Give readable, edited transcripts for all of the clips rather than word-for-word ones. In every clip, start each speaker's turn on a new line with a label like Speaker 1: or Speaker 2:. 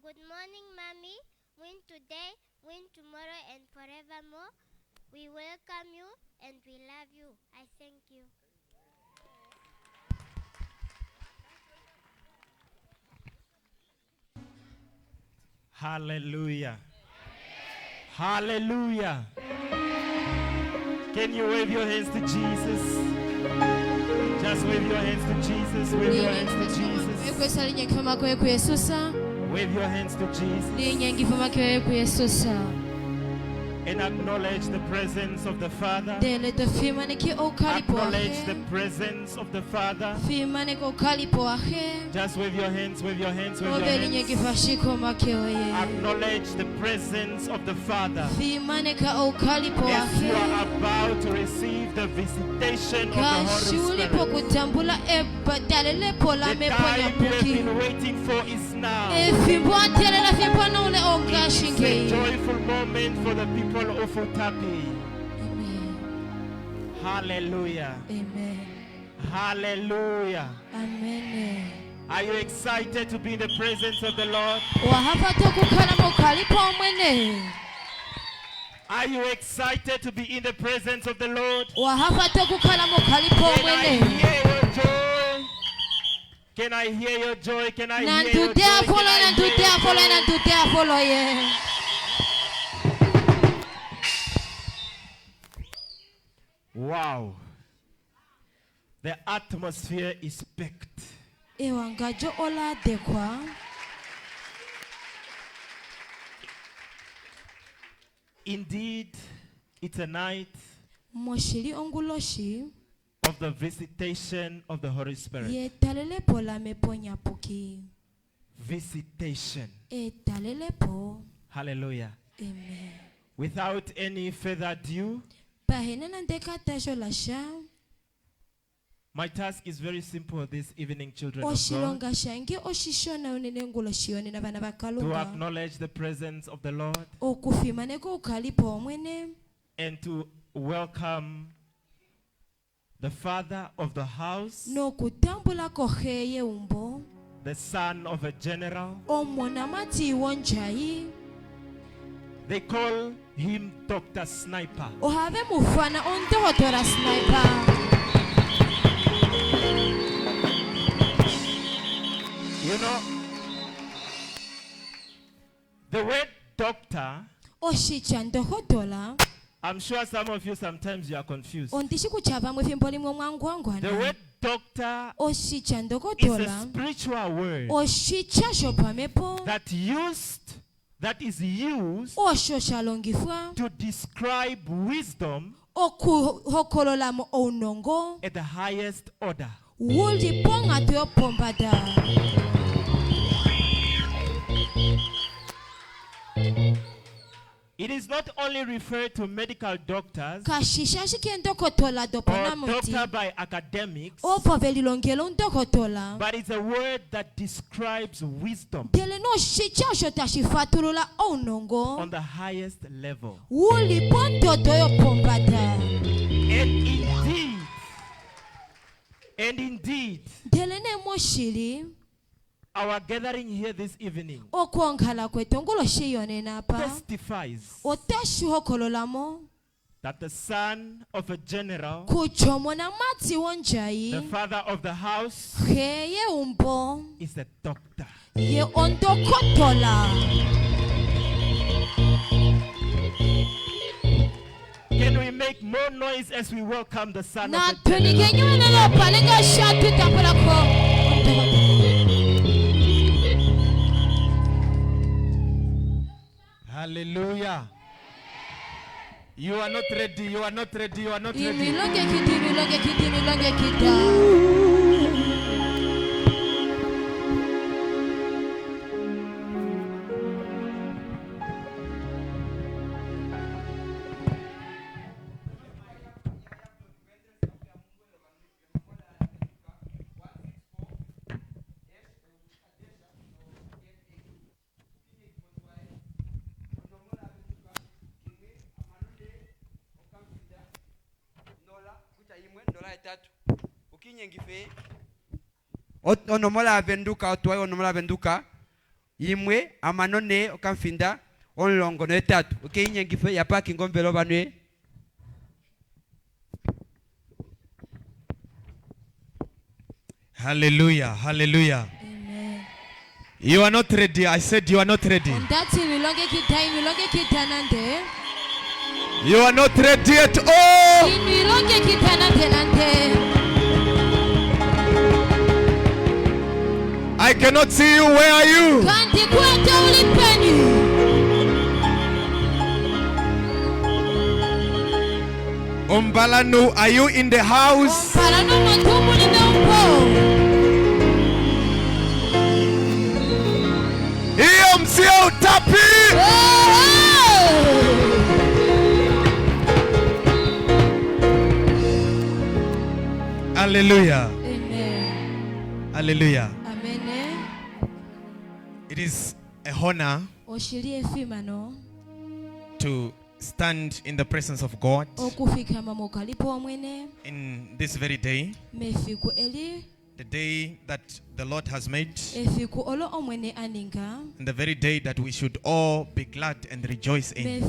Speaker 1: Good morning, Mommy. Win today, win tomorrow, and forevermore. We welcome you and we love you. I thank you.
Speaker 2: Hallelujah. Hallelujah. Can you wave your hands to Jesus? Just wave your hands to Jesus. Wave your hands to Jesus. Wave your hands to Jesus. And acknowledge the presence of the Father. Acknowledge the presence of the Father. Just wave your hands, wave your hands, wave your hands. Acknowledge the presence of the Father. As you are about to receive the visitation of the Holy Spirit. The time you have been waiting for is now. It's a joyful moment for the people of Utapi.
Speaker 3: Amen.
Speaker 2: Hallelujah.
Speaker 3: Amen.
Speaker 2: Hallelujah.
Speaker 3: Amen.
Speaker 2: Are you excited to be in the presence of the Lord? Are you excited to be in the presence of the Lord? Can I hear your joy? Can I hear your joy? Can I hear your joy? Wow. The atmosphere is packed. Indeed, it's a night of the visitation of the Holy Spirit. Visitation. Hallelujah.
Speaker 3: Amen.
Speaker 2: Without any further ado, my task is very simple this evening, children of God. To acknowledge the presence of the Lord and to welcome the father of the house, the son of a general. They call him Dr. Sniper. You know, the word doctor, I'm sure some of you sometimes you are confused. The word doctor is a spiritual word that is used to describe wisdom at the highest order. It is not only referred to medical doctors or doctor by academics, but it's a word that describes wisdom on the highest level. And indeed, our gathering here this evening testifies that the son of a general, the father of the house, is a doctor. Can we make more noise as we welcome the son of the general?
Speaker 4: Hallelujah. You are not ready. You are not ready. You are not ready.
Speaker 5: onomola avenduka otwaye onomola avenduka imwe amanone okamfinda onlongo no etatu okinyengife ya paki ngombelo banwe.
Speaker 4: Hallelujah. Hallelujah.
Speaker 3: Amen.
Speaker 4: You are not ready. I said you are not ready. You are not ready at all. I cannot see you. Where are you? Ombalanu, are you in the house? Hallelujah.
Speaker 3: Amen.
Speaker 4: Hallelujah.
Speaker 3: Amen.
Speaker 4: It is a honor to stand in the presence of God in this very day, the day that the Lord has made, and the very day that we should all be glad and rejoice in.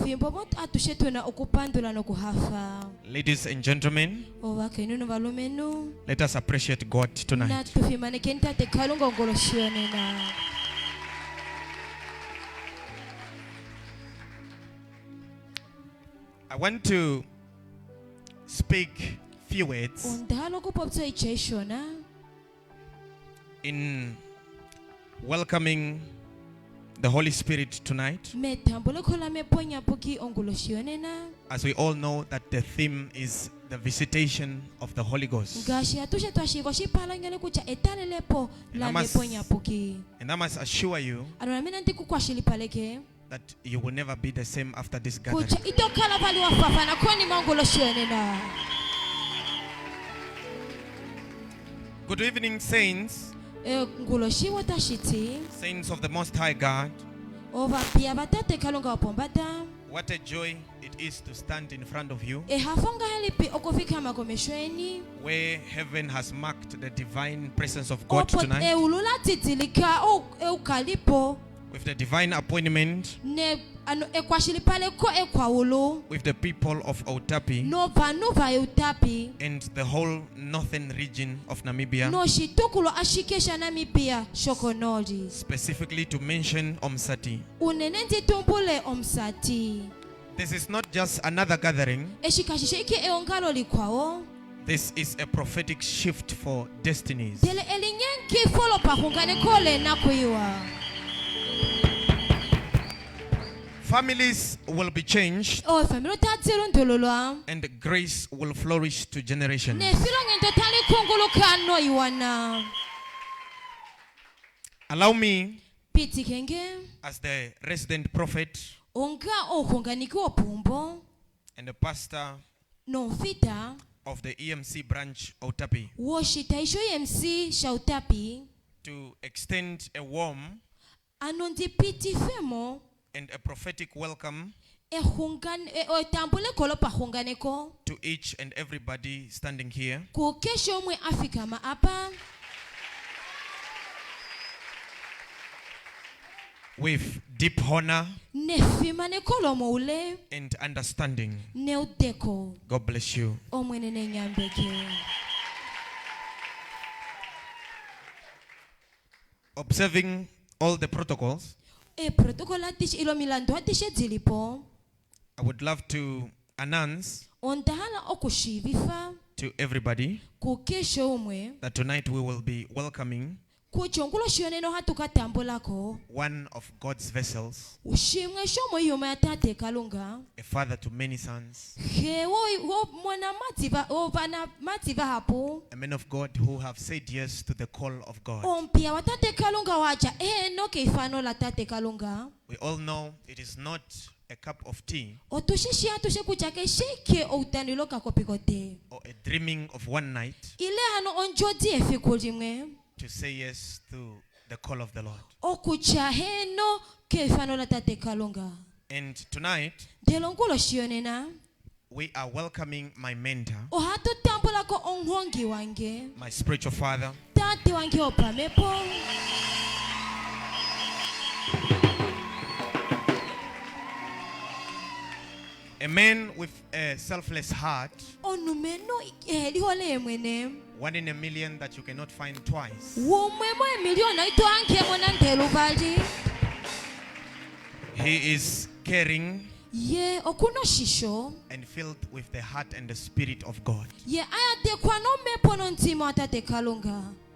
Speaker 4: Ladies and gentlemen, let us appreciate God tonight. I want to speak few words in welcoming the Holy Spirit tonight. As we all know that the theme is the visitation of the Holy Ghost. And I must assure you that you will never be the same after this gathering. Good evening, saints. Saints of the Most High God. What a joy it is to stand in front of you, where heaven has marked the divine presence of God tonight with the divine appointment with the people of Outapi and the whole northern region of Namibia, specifically to mention Omsati. This is not just another gathering. This is a prophetic shift for destinies. Families will be changed and grace will flourish to generations. Allow me, as the resident prophet, and the pastor of the EMC branch Otapi to extend a warm and a prophetic welcome to each and everybody standing here. With deep honor and understanding. God bless you. Observing all the protocols, I would love to announce to everybody that tonight we will be welcoming one of God's vessels, a father to many sons, a man of God who have said yes to the call of God. We all know it is not a cup of tea or a dreaming of one night to say yes to the call of the Lord. And tonight, we are welcoming my mentor, my spiritual father, a man with a selfless heart, 1 in a million that you cannot find twice. He is caring and filled with the heart and the spirit of God.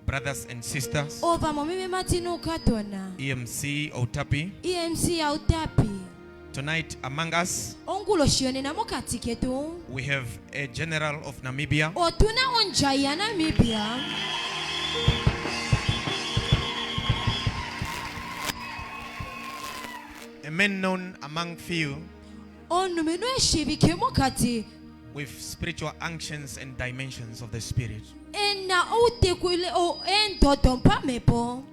Speaker 4: Brothers and sisters, EMC Otapi, tonight among us, we have a general of Namibia, a man known among few with spiritual unctions and dimensions of the spirit.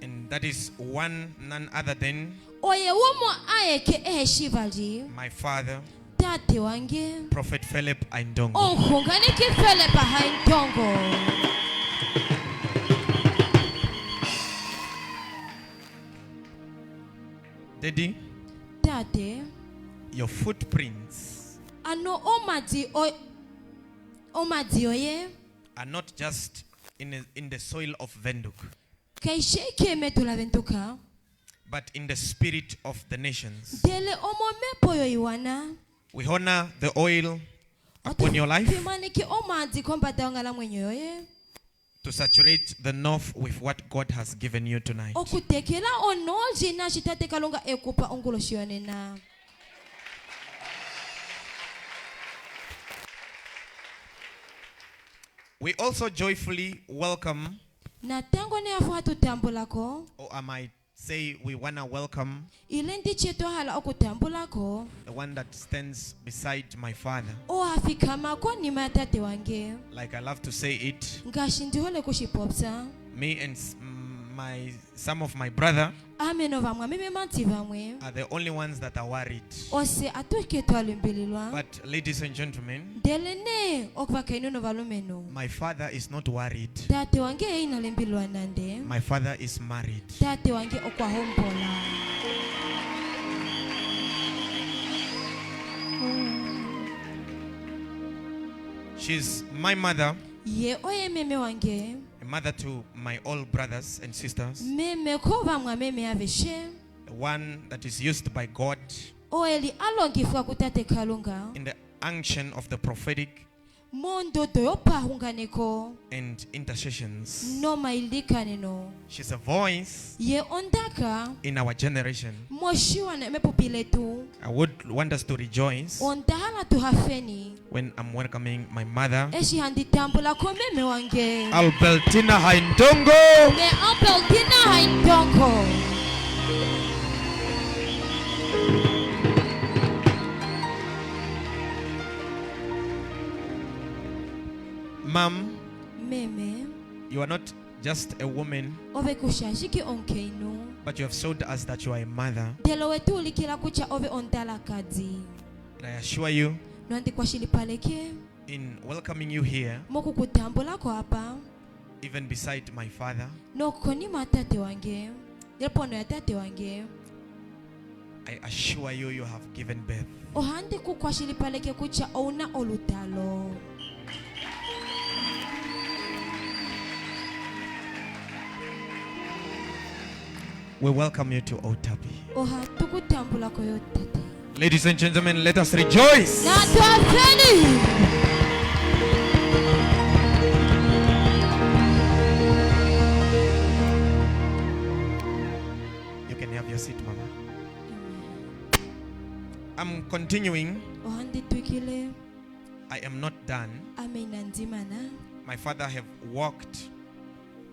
Speaker 4: And that is none other than my father, Prophet Phillip Haindongo. Daddy, your footprints are not just in the soil of Venduk, but in the spirit of the nations. We honor the oil upon your life to saturate the north with what God has given you tonight. We also joyfully welcome, or I might say we want to welcome, the one that stands beside my father. Like I love to say it, me and some of my brother are the only ones that are worried. But ladies and gentlemen, my father is not worried. My father is married. She's my mother, a mother to my all brothers and sisters, the one that is used by God in the unction of the prophetic and intercessions. She's a voice in our generation. I would want us to rejoice when I'm welcoming my mother, Albertina Haindongo. Mom,
Speaker 3: meme
Speaker 4: you are not just a woman,
Speaker 3: ove kushashiki onkeinu
Speaker 4: but you have showed us that you are a mother.
Speaker 3: delo wetuulikila kucha ove ontalakazi
Speaker 4: And I assure you,
Speaker 3: nonti kwashilipaleke
Speaker 4: in welcoming you here,
Speaker 3: mokukutambulako apa
Speaker 4: even beside my father,
Speaker 3: nokonima tate wange lepono ya tate wange
Speaker 4: I assure you, you have given birth.
Speaker 3: ohandi kukwashilipaleke kucha ouna olutalo.
Speaker 4: We welcome you to Otapi.
Speaker 3: Oha tukutambulako yo tate.
Speaker 4: Ladies and gentlemen, let us rejoice.
Speaker 3: Na twafeni.
Speaker 4: You can have your seat, Mama. I'm continuing.
Speaker 3: Ohandi twikile
Speaker 4: I am not done.
Speaker 3: ameina nzimana.
Speaker 4: My father have walked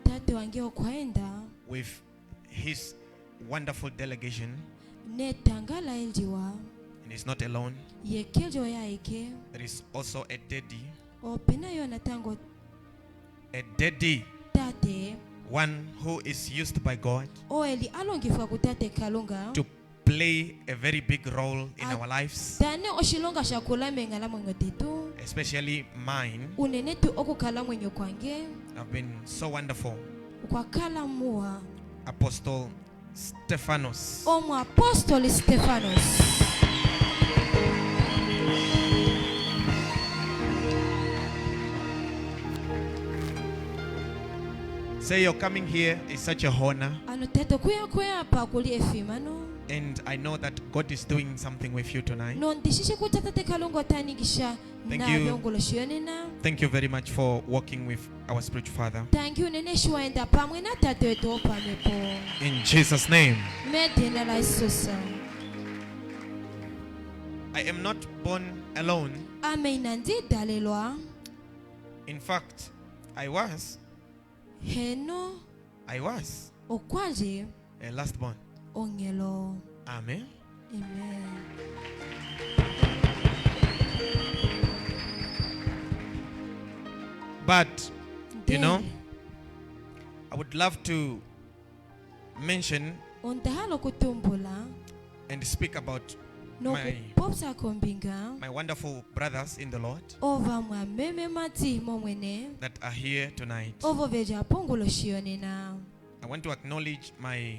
Speaker 3: Tate wange okwaenda
Speaker 4: with his wonderful delegation,
Speaker 3: netangala eljiwa
Speaker 4: and he's not alone.
Speaker 3: yekeljo yaike
Speaker 4: There is also a daddy,
Speaker 3: opena yona tango tate
Speaker 4: one who is used by God
Speaker 3: oeli alongifwa kutate kalunga
Speaker 4: to play a very big role in our lives,
Speaker 3: tane oshilonga shakula mengala mwenyo tetu
Speaker 4: especially mine.
Speaker 3: unenetu okukala mwenyo kwange
Speaker 4: Have been so wonderful.
Speaker 3: kwakala muwa
Speaker 4: Apostle Stephanos.
Speaker 3: omu apostoli Stefanos.
Speaker 4: Say you're coming here is such a honor,
Speaker 3: ano tate kuya pa kuli efimano
Speaker 4: and I know that God is doing something with you tonight.
Speaker 3: nondishishe kucha tate kalunga tanigisha
Speaker 4: Thank
Speaker 3: na
Speaker 4: you.
Speaker 3: byongolo shiyonena.
Speaker 4: Thank you very much for walking with our spiritual father.
Speaker 3: Thank you nene shiwaenda pamwe na tate wetu opamepo
Speaker 4: In Jesus' name.
Speaker 3: medina la isusa
Speaker 4: I am not born alone.
Speaker 3: ameina ndi dalelwa
Speaker 4: In fact, I was
Speaker 3: heno okwaje
Speaker 4: a last born.
Speaker 3: ongelo.
Speaker 4: Amen.
Speaker 3: Amen.
Speaker 4: But, you know,
Speaker 3: Dele,
Speaker 4: I would love to mention
Speaker 3: ontahalo kutumbula
Speaker 4: and speak about
Speaker 3: no
Speaker 4: my
Speaker 3: kupopsa kombinga
Speaker 4: my wonderful brothers in the Lord
Speaker 3: ova mwameme mati momwene
Speaker 4: that are here tonight.
Speaker 3: ovo veja pongulo shiyonena
Speaker 4: I want to acknowledge my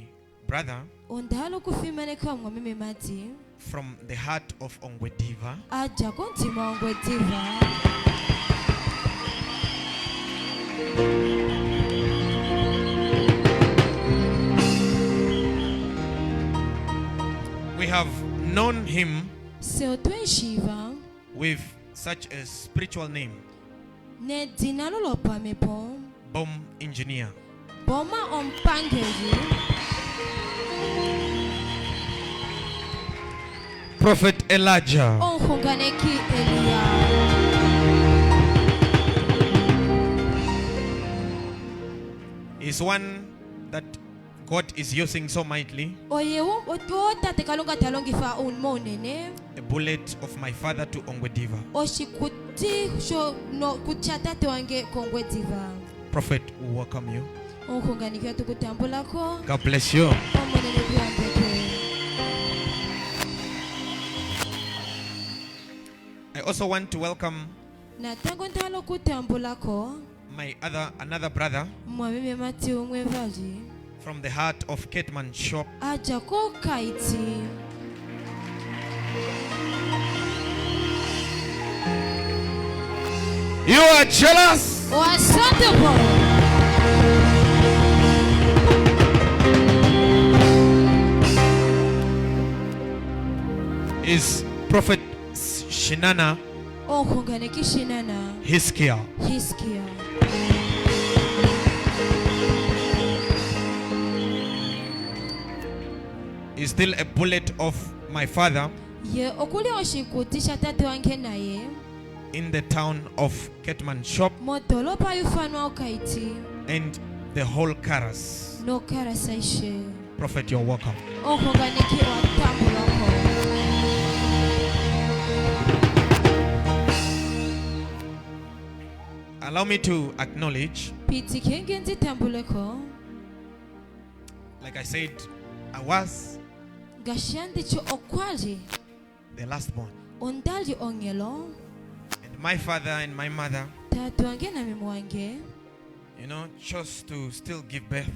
Speaker 4: brother
Speaker 3: ontahalo kufimaneka mwameme mati
Speaker 4: from the heart of Ongwediva.
Speaker 3: aja kontima ongwetiva
Speaker 4: We have known him
Speaker 3: seotwenshiva
Speaker 4: with such a spiritual name,
Speaker 3: ne dzina lolopamepo
Speaker 4: bomb engineer.
Speaker 3: boma ompangeli
Speaker 4: Prophet Elijah.
Speaker 3: onhunganeki Eliya
Speaker 4: Is one that God is using so mightily.
Speaker 3: oye tate kalunga talongifa unmonene
Speaker 4: A bullet of my father to Ongwediva.
Speaker 3: oshikuti sho no kucha tate wange kongwetiva
Speaker 4: Prophet, we welcome you.
Speaker 3: onhunganikiwa tukutambulako
Speaker 4: God bless you.
Speaker 3: omonene kuambeke.
Speaker 4: I also want to welcome
Speaker 3: na tango ntalo kutambulako
Speaker 4: another brother
Speaker 3: mwameme mati umwevaji
Speaker 4: from the heart of Ketman Shop.
Speaker 3: aja ko kaiti
Speaker 4: You are jealous.
Speaker 3: wasante po
Speaker 4: Is Prophet Shinana
Speaker 3: onhunganiki shinana
Speaker 4: Hiskia.
Speaker 3: hiskia
Speaker 4: Is still a bullet of my father
Speaker 3: ye okuli oshikutisha tate wange naye
Speaker 4: in the town of Ketman Shop
Speaker 3: modolopa yufanwa okaiti
Speaker 4: and the whole Karas.
Speaker 3: no karasaishe
Speaker 4: Prophet, you're welcome.
Speaker 3: onhunganiki watambulako
Speaker 4: Allow me to acknowledge, like I said, I was the last born. And my father and my mother, chose to still give birth.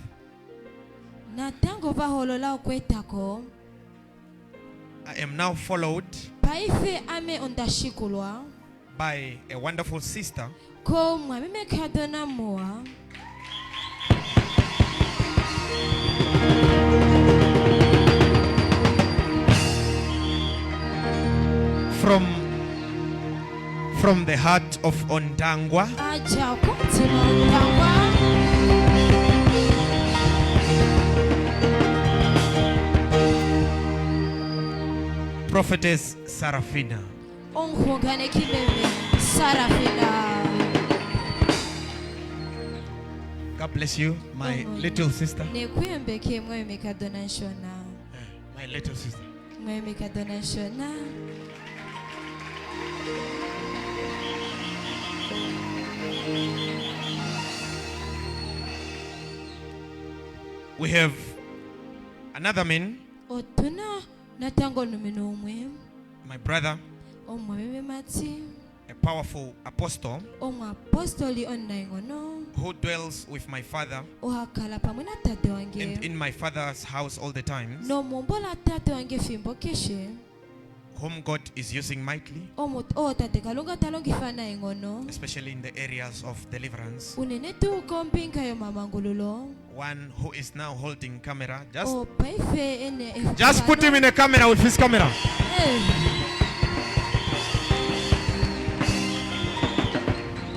Speaker 4: I am now followed by a wonderful sister from the heart of Ondangwa. Prophetess Sarafina. God bless you, my little sister. My little sister. We have another man, my brother, a powerful apostle who dwells with my father and in my father's house all the time, whom God is using mightily, especially in the areas of deliverance. One who is now holding camera. Just put him in the camera with his camera.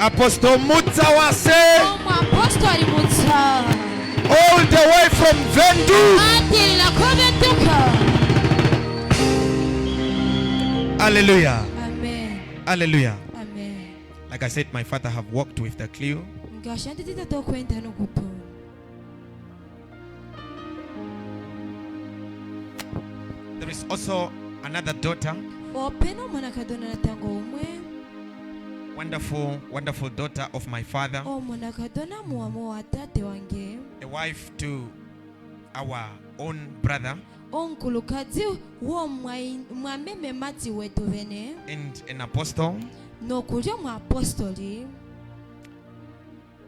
Speaker 4: Apostle Mutsawase, all the way from Vendu. Hallelujah.
Speaker 3: Amen.
Speaker 4: Hallelujah.
Speaker 3: Amen.
Speaker 4: Like I said, my father have walked with the clue. There is also another daughter. Wonderful daughter of my father. A wife to our own brother. And an apostle.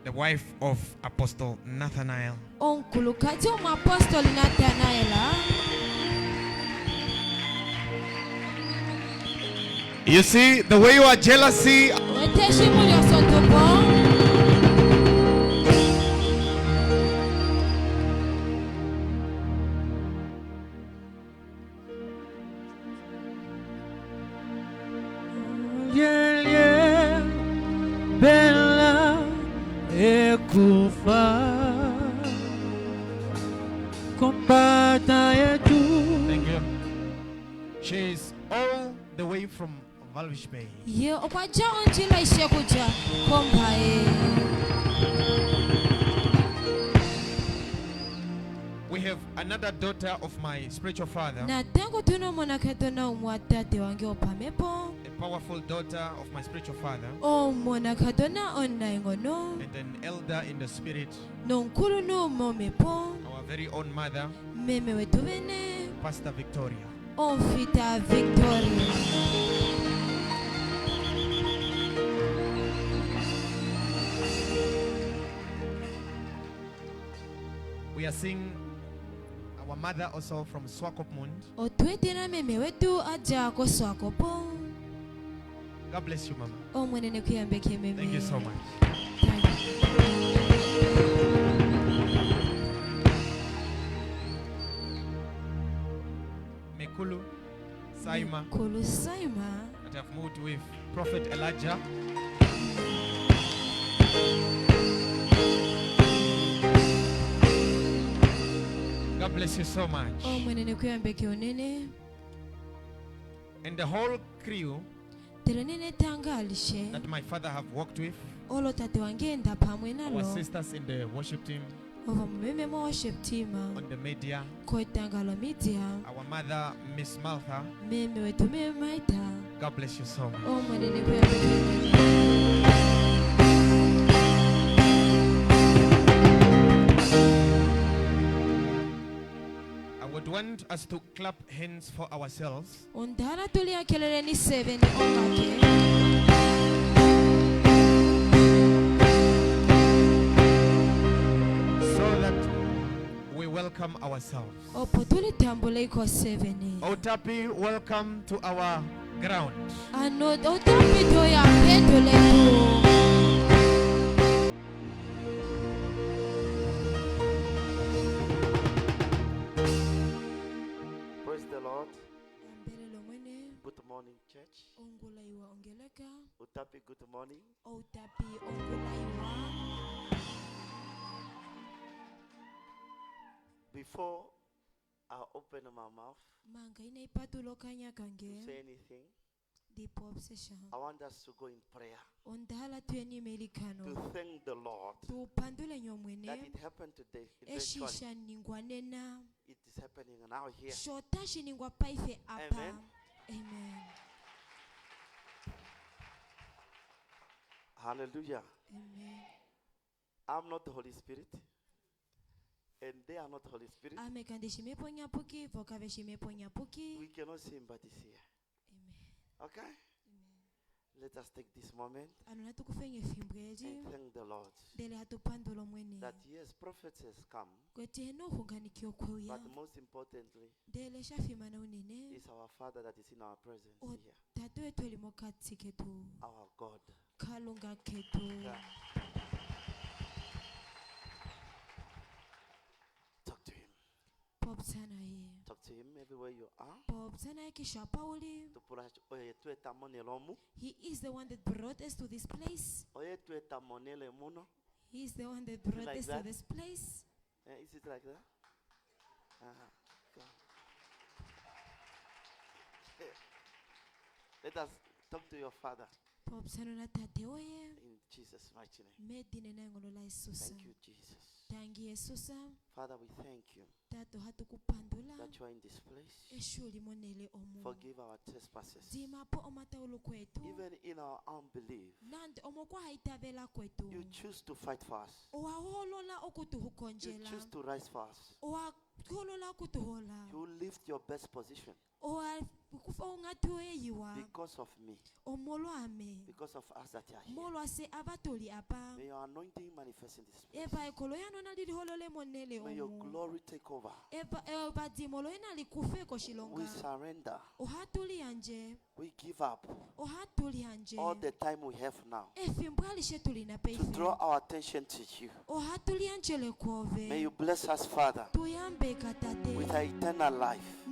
Speaker 4: The wife of Apostle Nathaniel. You see, the way you are jealousy.
Speaker 2: Bella ekufa kompata yetu.
Speaker 4: Thank you. She is all the way from Valvish Bay. We have another daughter of my spiritual father. A powerful daughter of my spiritual father. And an elder in the spirit. Our very own mother, Pastor Victoria. We are seeing our mother also from Swakopmund. God bless you, Mama. Thank you so much. Mekulu Saima. That have moved with Prophet Elijah. God bless you so much. And the whole crew that my father have worked with, our sisters in the worship team, on the media, our mother, Miss Maltha. God bless you so much. want us to clap hands for ourselves. So that we welcome ourselves. Otapi, welcome to our ground.
Speaker 6: Praise the Lord. Good morning, church. Otapi, good morning. Before I open my mouth to say anything, I want us to go in prayer to thank the Lord that it happened today. Eventually, it is happening now here. Amen.
Speaker 3: Amen.
Speaker 6: Hallelujah.
Speaker 3: Amen.
Speaker 6: I'm not the Holy Spirit, and they are not Holy Spirit. We cannot see him, but he's here. Okay? Let us take this moment and thank the Lord that yes, prophets has come, but most importantly is our Father that is in our presence here. Our God. Yeah. Talk to him. Talk to him everywhere you are.
Speaker 3: He is the one that brought us to this place. He is the one that brought us to this place.
Speaker 6: Is it like that? Let us talk to your Father. In Jesus' mighty name. Thank you, Jesus. Father, we thank you that you are in this place. Forgive our trespasses. Even in our unbelief, you choose to fight for us. You choose to rise for us. You lift your best position because of me, because of us that are here. May your anointing manifest in this place. May your glory take over. We surrender. We give up all the time we have now to draw our attention to you. May you bless us, Father, with our eternal life.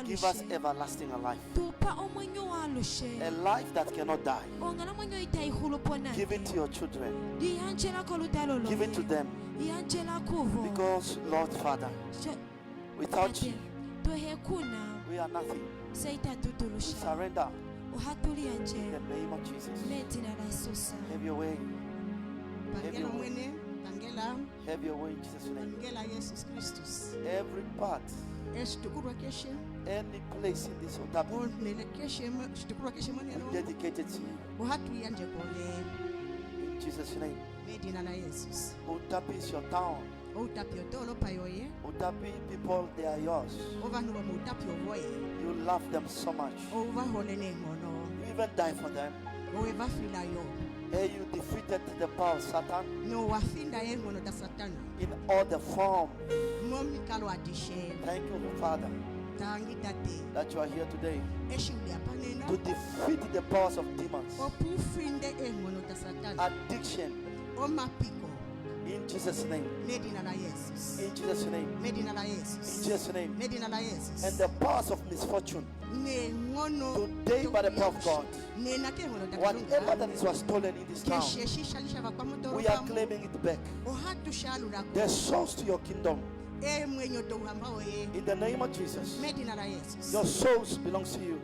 Speaker 6: Give us everlasting life, a life that cannot die. Give it to your children. Give it to them. Because, Lord Father, without you, we are nothing. We surrender in the name of Jesus. Have your way. Have your way. Have your way in Jesus' name. Every part, any place in this altar, dedicated to you. In Jesus' name. Otapi is your town. Otapi people, they are yours. You love them so much. You even die for them. You defeated the power of Satan in all the form. Thank you, Father, that you are here today to defeat the powers of demons, addiction. In Jesus' name. In Jesus' name. In Jesus' name. And the powers of misfortune. Today, by the power of God, whatever that was stolen in this town, we are claiming it back. The souls to your kingdom. In the name of Jesus, your souls belongs to you.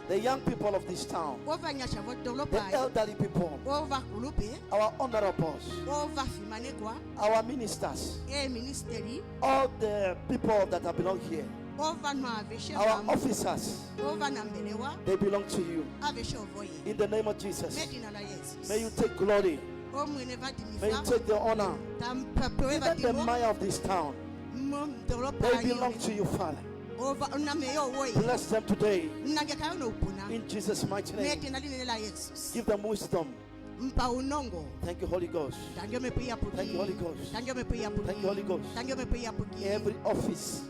Speaker 6: The young people of this town, the elderly people, our honorables, our ministers, all the people that are belong here, our officers, they belong to you. In the name of Jesus, may you take glory. May you take the honor. Even the mayor of this town, They belong to you, Father. Bless them today. In Jesus' mighty name. Give them wisdom. Thank you, Holy Ghost. Thank you, Holy Ghost. Thank you, Holy Ghost. Every office,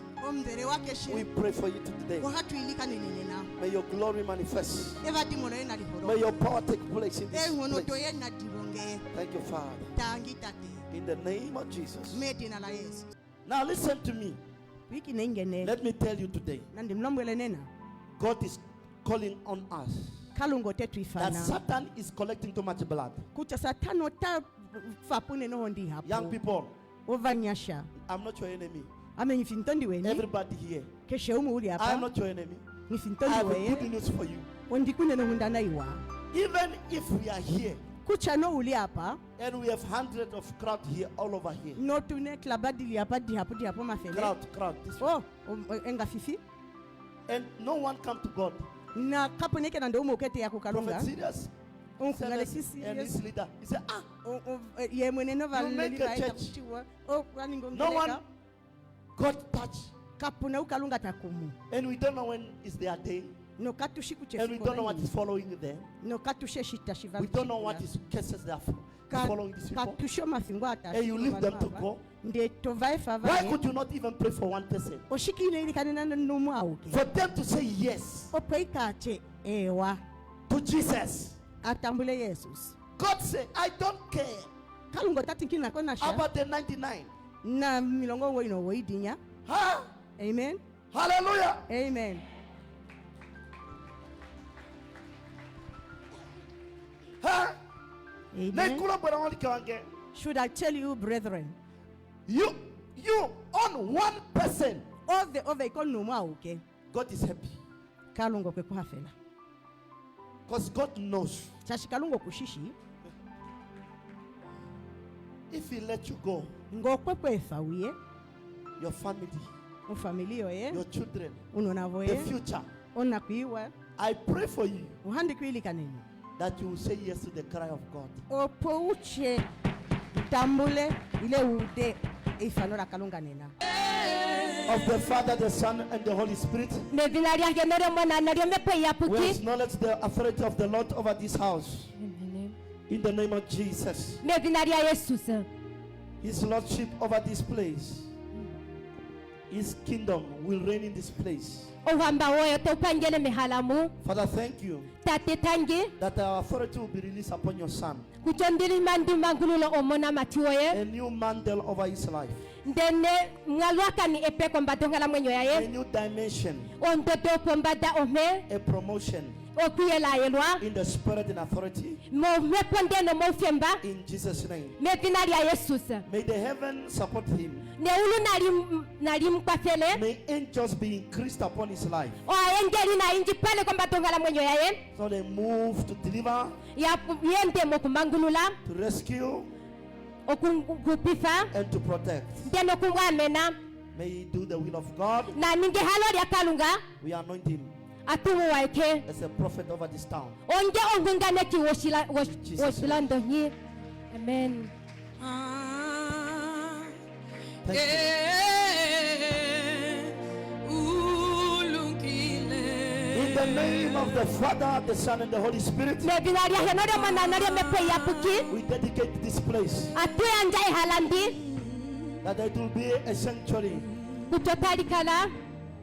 Speaker 6: we pray for you today. May your glory manifest. May your power take place in this place. Thank you, Father. In the name of Jesus. Now listen to me. Let me tell you today. God is calling on us. That Satan is collecting too much blood. Young people, I'm not your enemy. Everybody here, I'm not your enemy. I have good news for you. Even if we are here and we have hundreds of crowd here, all over here. Crowd. And no one come to God. Prophet serious. And his leader, he said, you make a church. No one got touched. And we don't know when is their day. And we don't know what is following them. We don't know what is cases they are following these people. And you leave them to go. Why could you not even pray for one person? For them to say yes to Jesus. God said, I don't care about the 99. Huh?
Speaker 3: Amen.
Speaker 6: Hallelujah.
Speaker 3: Amen.
Speaker 6: Huh?
Speaker 3: Amen. Should I tell you, brethren?
Speaker 6: You on 1%. God is happy. Because God knows. If He let you go, your family, your children, the future, I pray for you that you will say yes to the cry of God. Of the Father, the Son, and the Holy Spirit. We acknowledge the authority of the Lord over this house. In the name of Jesus. His Lordship over this place. His kingdom will reign in this place. Father, thank you that our authority will be released upon your Son. A new mantle over his life. A new dimension. A promotion. In the spirit and authority. In Jesus' name. May the heavens support him. May angels be increased upon his life. So they move to deliver, to rescue, and to protect. May he do the will of God. We anoint him as a prophet over this town.
Speaker 3: Amen.
Speaker 6: Thank you. In the name of the Father, the Son, and the Holy Spirit, we dedicate this place that it will be a sanctuary, and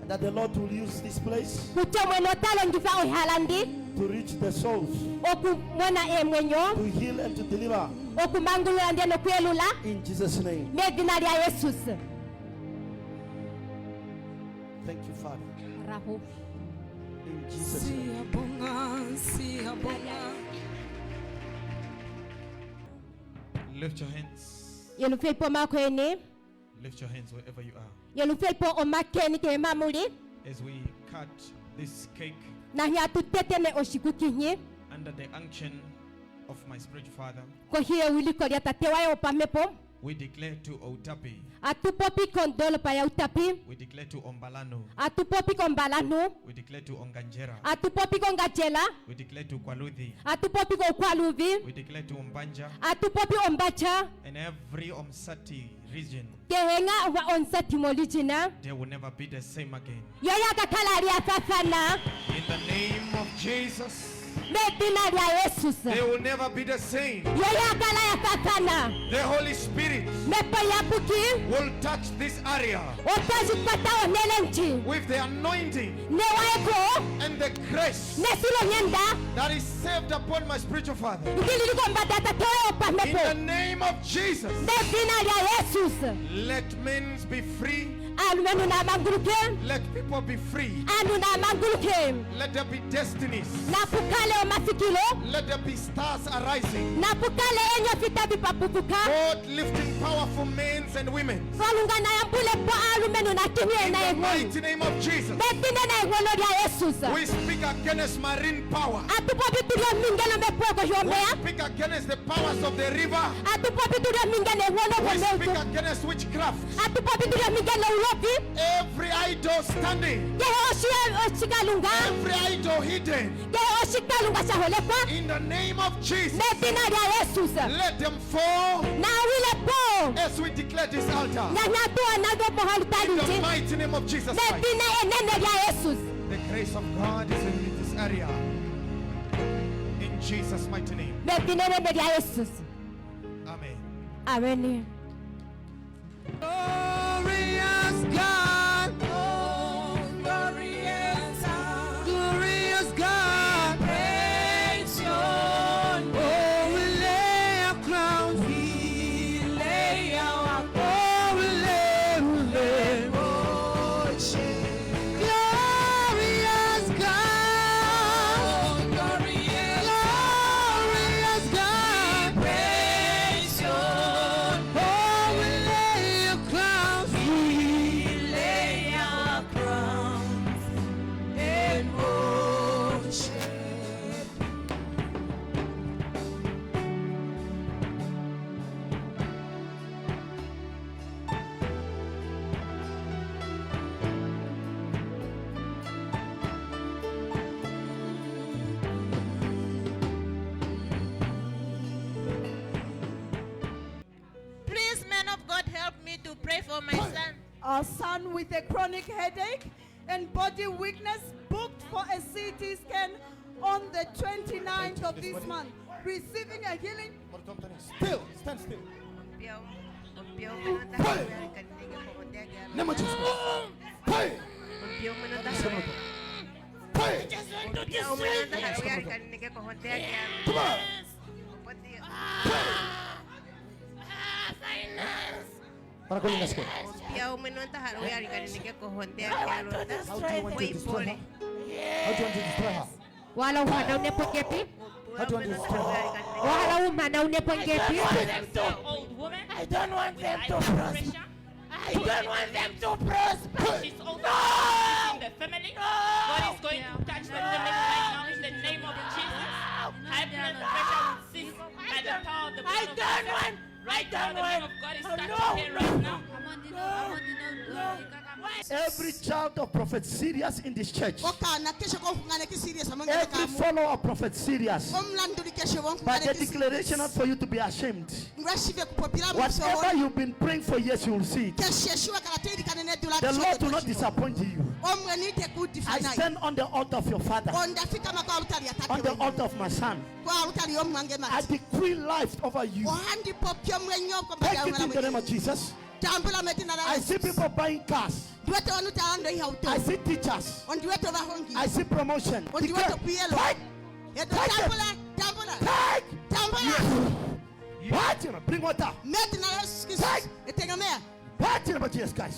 Speaker 6: that the Lord will use this place to reach the souls, to heal and to deliver. In Jesus' name. Thank you, Father. In Jesus' name.
Speaker 4: Lift your hands. Lift your hands wherever you are. As we cut this cake under the unction of my spiritual father, We declare to Outapi.
Speaker 3: Atupopi kondolo pa ya Utapi.
Speaker 4: We declare to Ombalano.
Speaker 3: Atupopi kombalano.
Speaker 4: We declare to Onganjera.
Speaker 3: Atupopi kongajela.
Speaker 4: We declare to Kwaluthi.
Speaker 3: Atupopi kokwaluvi.
Speaker 4: We declare to Ombanja.
Speaker 3: Atupopi ombacha.
Speaker 4: And every Omsati region.
Speaker 3: Kehenga wa onsati molijina.
Speaker 4: They will never be the same again.
Speaker 3: Yaya kakala ya sasana.
Speaker 4: In the name of Jesus.
Speaker 2: They will never be the same. The Holy Spirit will touch this area with the anointing and the grace that is saved upon my spiritual father. In the name of Jesus, let men be free. Let people be free. Let there be destinies. Let there be stars arising. God lifting powerful men and women. In the mighty name of Jesus. We speak against marine power. We speak against the powers of the river. We speak against witchcraft. Every idol standing, every idol hidden, in the name of Jesus, let them fall as we declare this altar. In the mighty name of Jesus Christ. The grace of God is in this area. In Jesus' mighty name. Amen.
Speaker 3: Amen.
Speaker 2: Glorious God, oh, glorious God, glorious God, praise your name. Oh, we lay our crowns, we lay our crowns, we lay worship. Glorious God, oh, glorious God, praise your name. Oh, we lay our crowns, we lay our crowns in worship.
Speaker 7: Please, man of God, help me to pray for my son.
Speaker 8: Our son with a chronic headache and body weakness booked for a CT scan on the 29th of this month, receiving a healing.
Speaker 6: Still, stand still. Name of Jesus. Pray. Pray. Come on. Para con las cosas. How do you want to destroy her? How do you want to destroy her?
Speaker 3: Wala wana unepongeti?
Speaker 6: How do you want to destroy her?
Speaker 3: Wala umana unepongeti?
Speaker 9: Old woman. I don't want them to prosper. I don't want them to prosper. She's also in the family. God is going to touch the family right now in the name of Jesus. High blood pressure will cease by the power of the blood of Jesus. Right now, the man of God is touching her right now.
Speaker 6: Every child of Prophet Sirius in this church, every follower of Prophet Sirius, by the declaration not for you to be ashamed, whatever you've been praying for years, you will see it. The Lord will not disappoint you. I stand on the altar of your father, on the altar of my son. I decree life over you. Take it in the name of Jesus. I see people buying cars. I see teachers. I see promotion. Take. What? Bring water. Take. What? In Jesus Christ.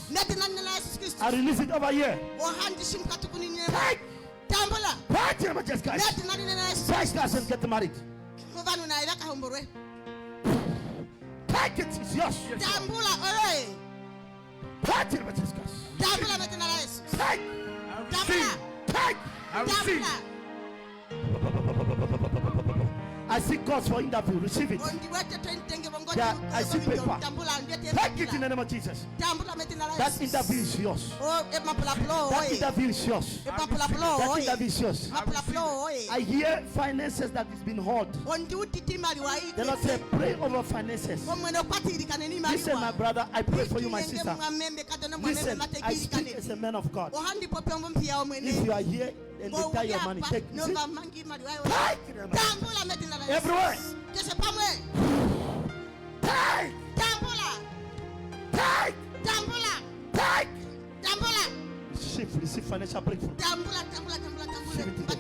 Speaker 6: I release it over here. Take. What? In Jesus Christ. Christ doesn't get married. Take it. It's yours. What? In Jesus Christ. Take. Take. I receive. I see calls for interview. Receive it. I see paper. Take it in the name of Jesus. That interview is yours. That interview is yours. That interview is yours. I hear finances that is being held. The Lord said, pray over finances. Listen, my brother, I pray for you, my sister. Listen, I speak as a man of God. If you are here and they tie your money, take it. Everywhere. Take. Receive financial breakthrough. Receive it in the